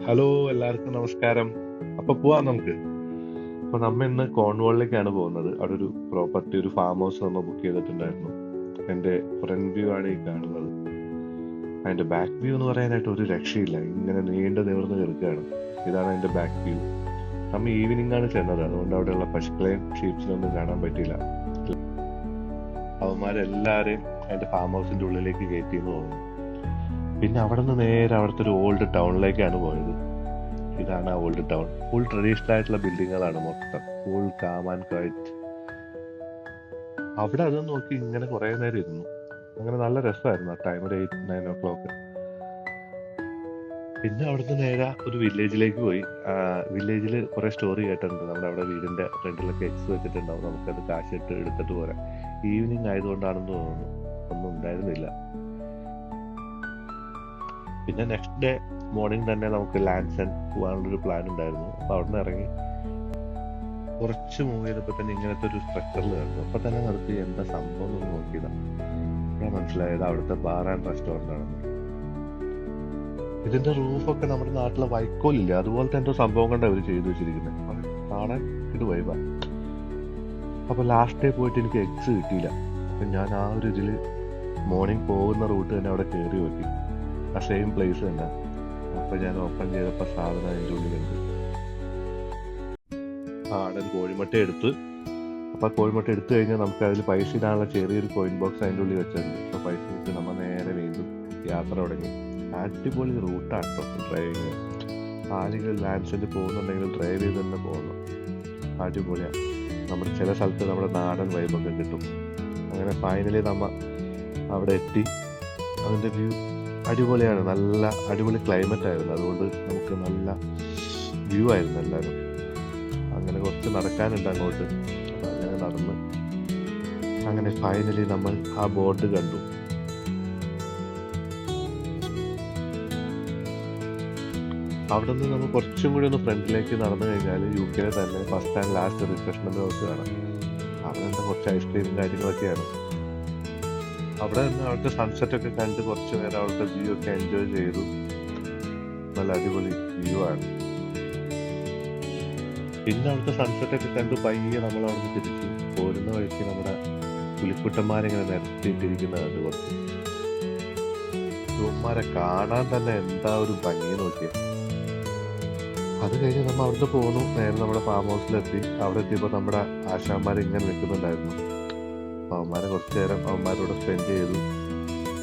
Hello, എല്ലാവർക്കും നമസ്കാരം. അപ്പൊ പോവാം നമുക്ക്. അപ്പൊ നമ്മ ഇന്ന് കോൺവാളിലേക്കാണ് പോകുന്നത്. അവിടെ ഒരു പ്രോപ്പർട്ടി, ഒരു ഫാം ഹൗസ് നമ്മൾ ബുക്ക് ചെയ്തിട്ടുണ്ടായിരുന്നു. എന്റെ ഫ്രണ്ട് വ്യൂ ആണ് ഈ കാണുന്നത്. അതിന്റെ ബാക്ക് വ്യൂ എന്ന് പറയാനായിട്ട് ഒരു രക്ഷയില്ല, ഇങ്ങനെ നീണ്ടു നിവർന്ന് കിടക്കുകയാണ്. ഇതാണ് അതിന്റെ ബാക്ക് വ്യൂ. നമ്മ ഈവനിങ് ആണ് ചെന്നത്, അതുകൊണ്ട് അവിടെയുള്ള പശുക്കളെയും ഷീപ്സിനൊന്നും കാണാൻ പറ്റിയില്ല. അവന്മാരെല്ലാരെയും അതിന്റെ ഫാം ഹൗസിന്റെ ഉള്ളിലേക്ക് കയറ്റിയെന്ന് തോന്നുന്നു. പിന്നെ അവിടെ നിന്ന് നേരെ അവിടുത്തെ ഒരു ഓൾഡ് ടൗണിലേക്കാണ് പോയത്. ഇതാണ് ആ ഓൾഡ് ടൗൺ. ഫുൾ ട്രഡീഷണൽ ആയിട്ടുള്ള ബിൽഡിങ്ങുകളാണ് മൊത്തം. Full calm and quiet. അവിടെ അത് നോക്കി ഇങ്ങനെ കുറെ നേരം ഇരുന്നു. അങ്ങനെ നല്ല രസമായിരുന്നു ആ ടൈം, ഒരു 8-9 o'clock. പിന്നെ അവിടുന്ന് നേരെ ഒരു വില്ലേജിലേക്ക് പോയി. വില്ലേജിൽ കുറെ സ്റ്റോറി കേട്ടിട്ടുണ്ട്. നമ്മുടെ അവിടെ വീടിന്റെ ഫ്രണ്ടിലൊക്കെ എക്സ് വെച്ചിട്ടുണ്ടാവും, നമുക്കത് കാശിട്ട് എടുത്തിട്ട് പോരാ. ഈവനിങ് ആയതുകൊണ്ടാണെന്ന് തോന്നുന്നു ഒന്നും ഉണ്ടായിരുന്നില്ല. പിന്നെ നെക്സ്റ്റ് ഡേ മോർണിംഗ് തന്നെ നമുക്ക് ലാൻഡ്സൺ പോകാനുള്ളൊരു പ്ലാൻ ഉണ്ടായിരുന്നു. അപ്പോൾ അവിടെ നിന്ന് ഇറങ്ങി കുറച്ച് മൂവ് ചെയ്തപ്പോൾ തന്നെ ഇങ്ങനത്തെ ഒരു സ്ട്രക്ചറിൽ കണ്ടു. അപ്പോൾ തന്നെ നിർത്തി എന്താ സംഭവം എന്ന് നോക്കിയതാണ്. ഞാൻ മനസ്സിലായത് അവിടുത്തെ ബാർ ആൻഡ് റെസ്റ്റോറൻ്റ് ആണെന്ന്. ഇതിന്റെ റൂഫൊക്കെ നമ്മുടെ നാട്ടിലെ വൈക്കോലില്ലേ, അതുപോലത്തെ എന്തോ സംഭവം കണ്ട അവർ ചെയ്തു വെച്ചിരിക്കുന്നത്. കാണാൻ ഇത് വൈബാ. അപ്പോൾ ലാസ്റ്റ് ഡേ പോയിട്ട് എനിക്ക് എഗ്സ് കിട്ടിയില്ല. അപ്പം ഞാൻ ആ ഒരു ഇതിൽ മോർണിംഗ് പോകുന്ന റൂട്ട് തന്നെ അവിടെ കയറി നോക്കി, ആ സെയിം പ്ലേസ് തന്നെ. അപ്പൊ ഞാൻ ഓപ്പൺ ചെയ്തപ്പോ സാധനം അതിൻ്റെ ഉള്ളിലുണ്ട്. അവിടെ ഒരു കോഴിമുട്ട എടുത്ത്, അപ്പൊ കോഴിമുട്ട എടുത്തു കഴിഞ്ഞാൽ നമുക്ക് അതിൽ പൈസ ഇടാനുള്ള ചെറിയൊരു കോയിൻ ബോക്സ് അതിൻ്റെ ഉള്ളിൽ വെച്ചിട്ടുണ്ട്. അപ്പൊ പൈസ ഇട്ട് നമ്മൾ നേരെ വീണ്ടും യാത്ര തുടങ്ങി. അടിപൊളി റൂട്ടാണ് കേട്ടോ ഡ്രൈവിങ്. ആരെങ്കിലും ലാൻഡ്സിൽ പോകുന്നുണ്ടെങ്കിൽ ഡ്രൈവ് ചെയ്ത് തന്നെ പോകുന്നു. അടിപൊളിയാണ്. നമ്മുടെ ചില സ്ഥലത്ത് നമ്മുടെ നാടൻ വൈബൊക്കെ കിട്ടും. അങ്ങനെ ഫൈനലി നമ്മ അവിടെ എത്തി. അതിൻ്റെ വ്യൂ അടിപൊളിയാണ്. നല്ല അടിപൊളി ക്ലൈമറ്റ് ആയിരുന്നു, അതുകൊണ്ട് നമുക്ക് നല്ല വ്യൂ ആയിരുന്നു എല്ലാവരും. അങ്ങനെ കുറച്ച് നടക്കാനുണ്ട് അങ്ങോട്ട്. അപ്പം അങ്ങനെ നടന്ന് അങ്ങനെ ഫൈനലി നമ്മൾ ആ ബോർഡ് കണ്ടു. അവിടെ നിന്ന് നമ്മൾ കുറച്ചും കൂടി ഒന്ന് ഫ്രണ്ടിലേക്ക് നടന്നു കഴിഞ്ഞാൽ UK തന്നെ first and last refreshment house കാണാം. അവിടെ നിന്ന് കുറച്ച് ഐസ്ക്രീമും കാര്യങ്ങളൊക്കെയാണ്. അവിടെ നിന്ന് അവിടുത്തെ സൺസെറ്റ് ഒക്കെ കണ്ട് കുറച്ച് നേരം അവിടുത്തെ വ്യൂ ഒക്കെ എൻജോയ് ചെയ്തു. നല്ല അടിപൊളി വ്യൂ ആണ്. പിന്നെ അവിടുത്തെ സൺസെറ്റ് ഒക്കെ കണ്ട് പയ്യെ നമ്മൾ അവിടെ തിരിച്ചു പോരുന്ന വഴിക്ക് നമ്മുടെ പുലിക്കുട്ടന്മാരിങ്ങനെ നിരത്തിയിട്ടിരിക്കുന്നത് കണ്ട് കുറച്ച്. ഇവന്മാരെ കാണാൻ തന്നെ എന്താ ഒരു ഭംഗി നോക്കിയത്. അത് കഴിഞ്ഞ് നമ്മൾ അവിടുന്ന് പോന്നു. നേരെ നമ്മുടെ ഫാം ഹൗസിലെത്തി. അവിടെ എത്തിയപ്പോൾ നമ്മുടെ ആശാന്മാർ ഇങ്ങനെ നിൽക്കുന്നുണ്ടായിരുന്നു. അവന്മാരെ കുറച്ച് നേരം അവന്മാരോട് സ്പെൻഡ് ചെയ്തു.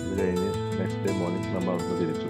ഇത് കഴിഞ്ഞ് നെക്സ്റ്റ് ഡേ മോർണിംഗ് നമ്മൾ അവിടുന്ന് തിരിച്ചു.